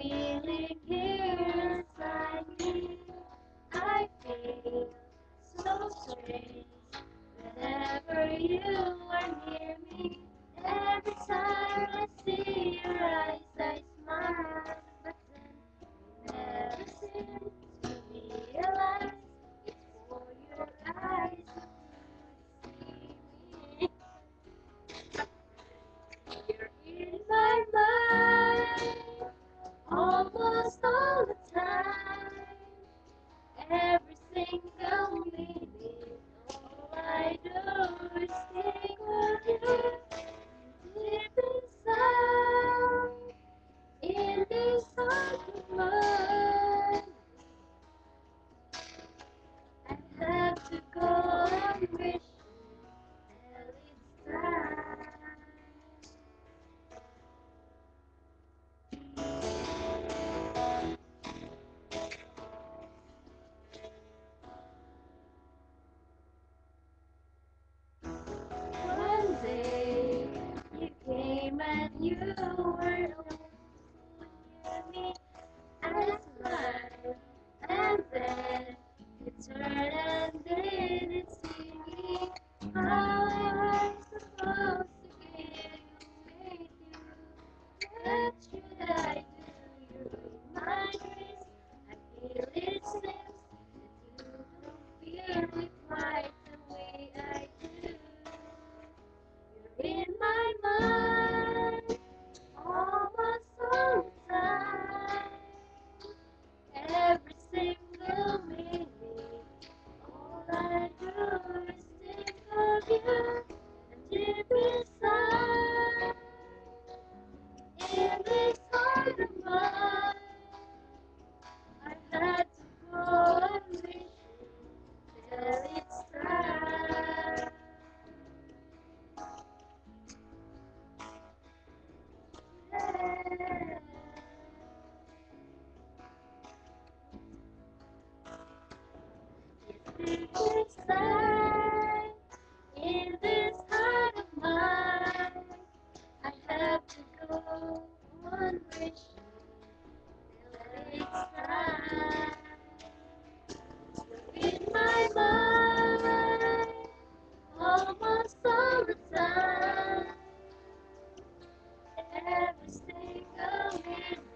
feeling here inside me. I feel so strange whenever you are near me. Every time I see your eyes, I smile, but then never seem to realize it's for your eyes to see me. You're in my mind almost all the time. Every single minute, all I do is think of you. Deep inside, in this heart of mine, I have to go on wishing till it's time. One day you came and you were near me. I smiled and then you turned and didn't see me. How am I supposed to get with you? What should I do? You're in my dreams. I feel it seems that you don't feel it quite the way I do. You're in my mind almost all the time. Every single minute, all I do is think of you. And deep inside, in this heart of mine, I had to go on wishing till it's time. Deep inside, in this heart of mine, I have to go on wishing till it's time. You're in my mind almost all the time. Every single minute.